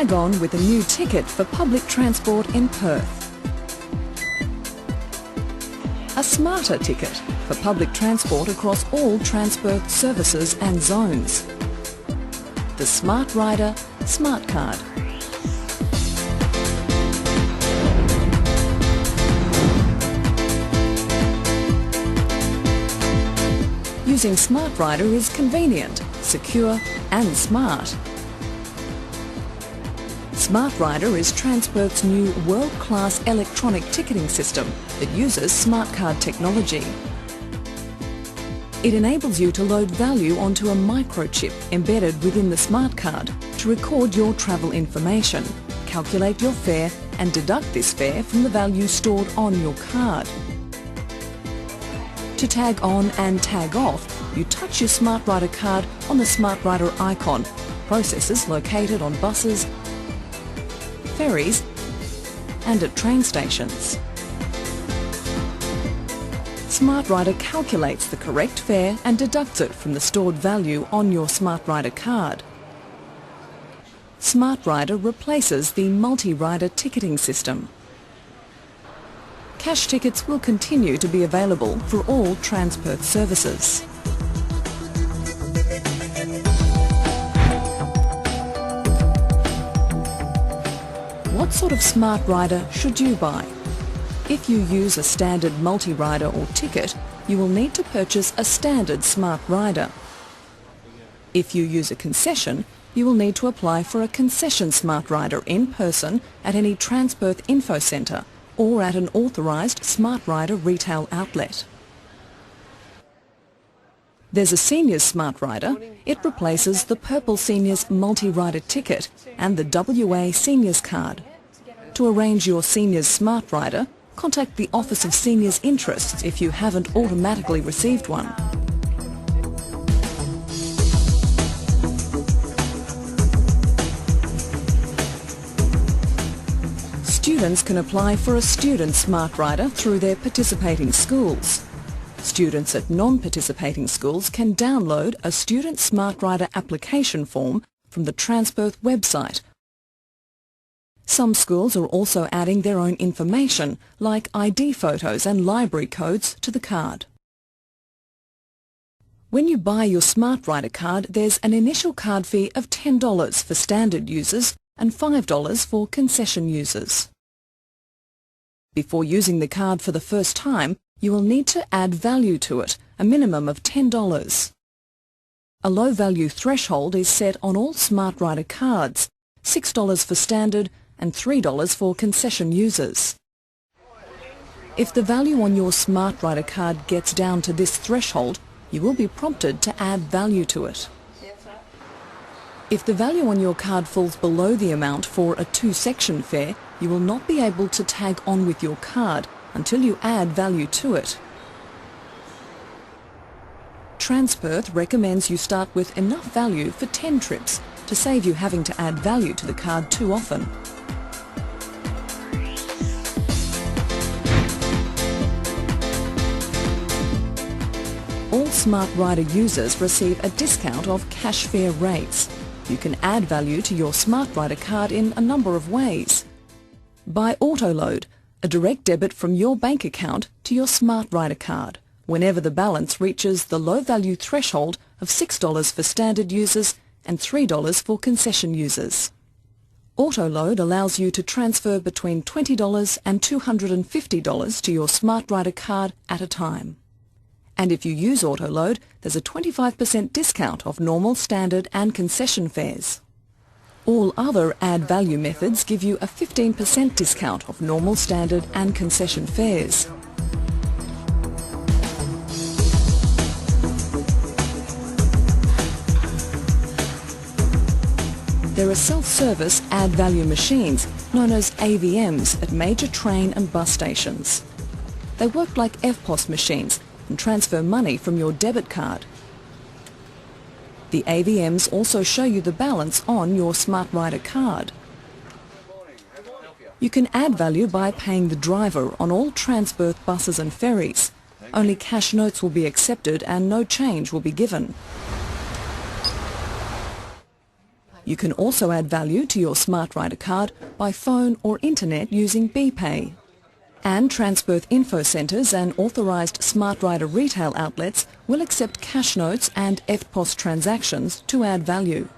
Tag on with a new ticket for public transport in Perth. A smarter ticket for public transport across all Transperth services and zones. The SmartRider Smart Card. Using SmartRider is convenient, secure and smart. SmartRider is Transperth's new world-class electronic ticketing system that uses smart card technology. It enables you to load value onto a microchip embedded within the smart card to record your travel information, calculate your fare and deduct this fare from the value stored on your card. To tag on and tag off, you touch your SmartRider card on the SmartRider icon, processes located on buses, ferries and at train stations. SmartRider calculates the correct fare and deducts it from the stored value on your SmartRider card. SmartRider replaces the multi-rider ticketing system. Cash tickets will continue to be available for all Transperth services. What sort of SmartRider should you buy? If you use a standard multi-rider or ticket, you will need to purchase a standard SmartRider. If you use a concession, you will need to apply for a concession SmartRider in person at any Transperth Info Centre or at an authorised SmartRider retail outlet. There's a Seniors SmartRider. It replaces the Purple Seniors multi-rider ticket and the WA Seniors card. To arrange your Seniors SmartRider, contact the Office of Seniors Interests if you haven't automatically received one. Students can apply for a student SmartRider through their participating schools. Students at non-participating schools can download a student SmartRider application form from the Transperth website. Some schools are also adding their own information, like ID photos and library codes, to the card. When you buy your SmartRider card, there's an initial card fee of $10 for standard users and $5 for concession users. Before using the card for the first time, you will need to add value to it, a minimum of $10. A low-value threshold is set on all SmartRider cards, $6 for standard and $3 for concession users. If the value on your SmartRider card gets down to this threshold, you will be prompted to add value to it. If the value on your card falls below the amount for a two-section fare, you will not be able to tag on with your card until you add value to it. Transperth recommends you start with enough value for 10 trips to save you having to add value to the card too often. All SmartRider users receive a discount of cash fare rates. You can add value to your SmartRider card in a number of ways. By autoload, a direct debit from your bank account to your SmartRider card, whenever the balance reaches the low-value threshold of $6 for standard users and $3 for concession users. Autoload allows you to transfer between $20 and $250 to your SmartRider card at a time. And if you use autoload, there's a 25% discount off normal, standard and concession fares. All other add value methods give you a 15% discount off normal, standard and concession fares. There are self-service add value machines known as AVMs at major train and bus stations. They work like EFTPOS machines and transfer money from your debit card. The AVMs also show you the balance on your SmartRider card. You can add value by paying the driver on all Transperth buses and ferries. Only cash notes will be accepted and no change will be given. You can also add value to your SmartRider card by phone or internet using BPay. And Transperth info centres and authorised SmartRider retail outlets will accept cash notes and EFTPOS transactions to add value.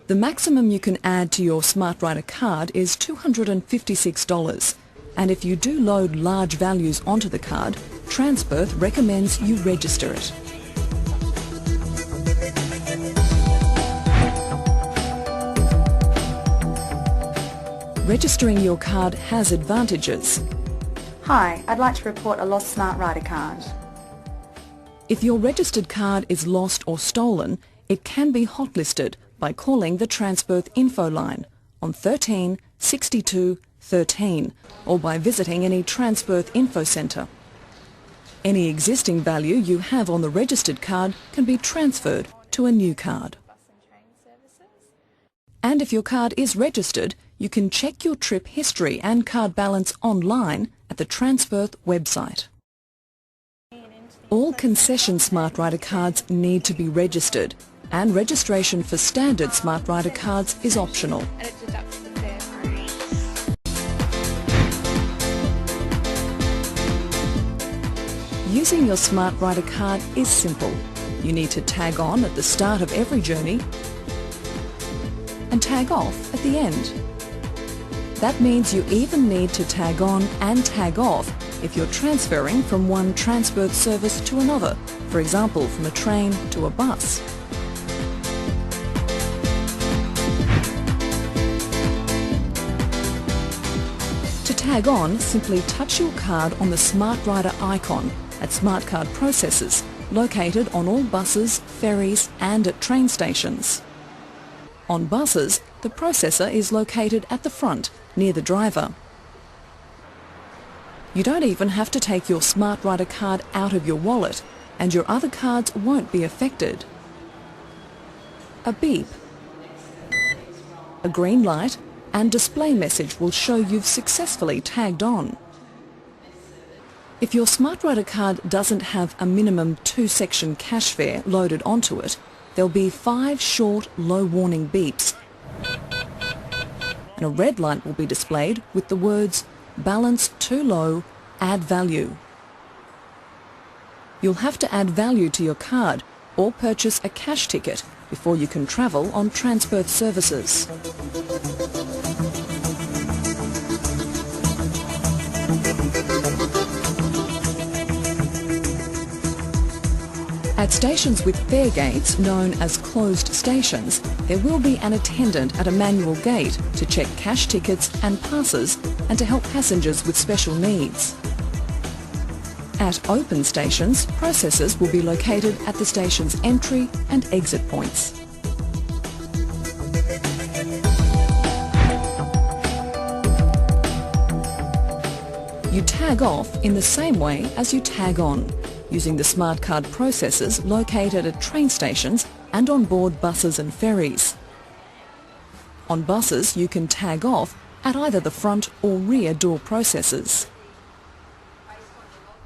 The maximum you can add to your SmartRider card is $256, and if you do load large values onto the card, Transperth recommends you register it. Registering your card has advantages. Hi, I'd like to report a lost SmartRider card. If your registered card is lost or stolen, it can be hotlisted by calling the Transperth info line on 13 62 13 or by visiting any Transperth info centre. Any existing value you have on the registered card can be transferred to a new card. And if your card is registered, you can check your trip history and card balance online at the Transperth website. All concession SmartRider cards need to be registered, and registration for standard SmartRider cards is optional. Using your SmartRider card is simple. You need to tag on at the start of every journey and tag off at the end. That means you even need to tag on and tag off if you're transferring from one Transperth service to another, for example from a train to a bus. To tag on, simply touch your card on the SmartRider icon at Smart Card processors located on all buses, ferries and at train stations. On buses, the processor is located at the front, near the driver. You don't even have to take your SmartRider card out of your wallet, and your other cards won't be affected. A beep, a green light and display message will show you've successfully tagged on. If your SmartRider card doesn't have a minimum 2-section cash fare loaded onto it, there'll be 5 short, low warning beeps, and a red light will be displayed with the words "Balance too low, add value." You'll have to add value to your card or purchase a cash ticket before you can travel on Transperth services. At stations with fare gates, known as closed stations, there will be an attendant at a manual gate to check cash tickets and passes and to help passengers with special needs. At open stations, processors will be located at the station's entry and exit points. You tag off in the same way as you tag on, using the smart card processors located at train stations and on board buses and ferries. On buses, you can tag off at either the front or rear door processors.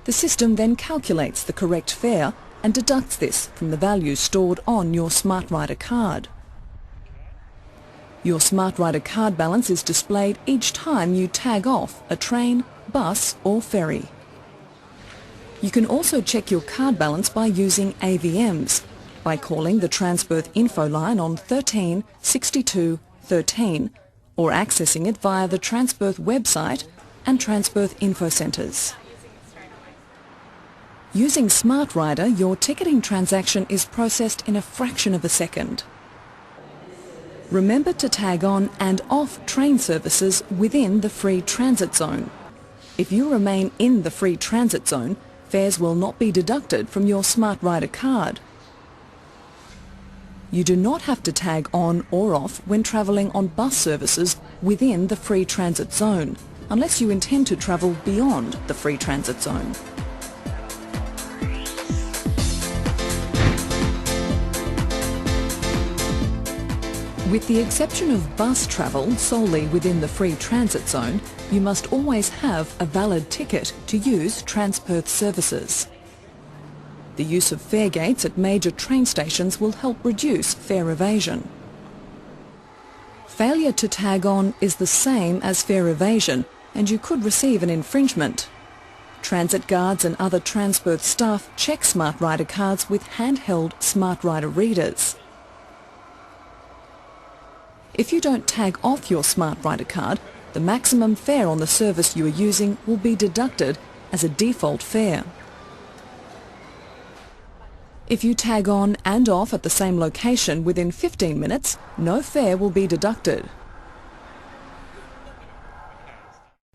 The system then calculates the correct fare and deducts this from the value stored on your SmartRider card. Your SmartRider card balance is displayed each time you tag off a train, bus or ferry. You can also check your card balance by using AVMs, by calling the Transperth info line on 13 62 13 or accessing it via the Transperth website and Transperth info centres. Using SmartRider, your ticketing transaction is processed in a fraction of a second. Remember to tag on and off train services within the free transit zone. If you remain in the free transit zone, fares will not be deducted from your SmartRider card. You do not have to tag on or off when travelling on bus services within the free transit zone, unless you intend to travel beyond the free transit zone. With the exception of bus travel solely within the free transit zone, you must always have a valid ticket to use Transperth services. The use of fare gates at major train stations will help reduce fare evasion. Failure to tag on is the same as fare evasion, and you could receive an infringement. Transit guards and other Transperth staff check SmartRider cards with handheld SmartRider readers. If you don't tag off your SmartRider card, the maximum fare on the service you are using will be deducted as a default fare. If you tag on and off at the same location within 15 minutes, no fare will be deducted.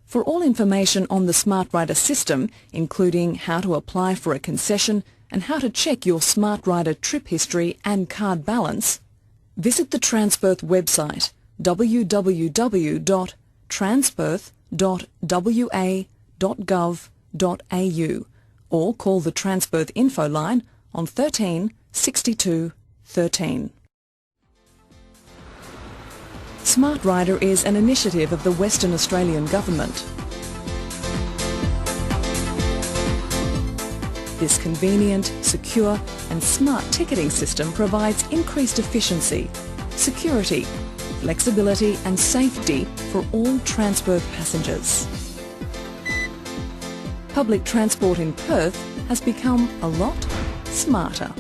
For all information on the SmartRider system, including how to apply for a concession and how to check your SmartRider trip history and card balance, visit the Transperth website www.transperth.wa.gov.au or call the Transperth info line on 13 62 13. SmartRider is an initiative of the Western Australian Government. This convenient, secure and smart ticketing system provides increased efficiency, security, flexibility and safety for all Transperth passengers. Public transport in Perth has become a lot smarter.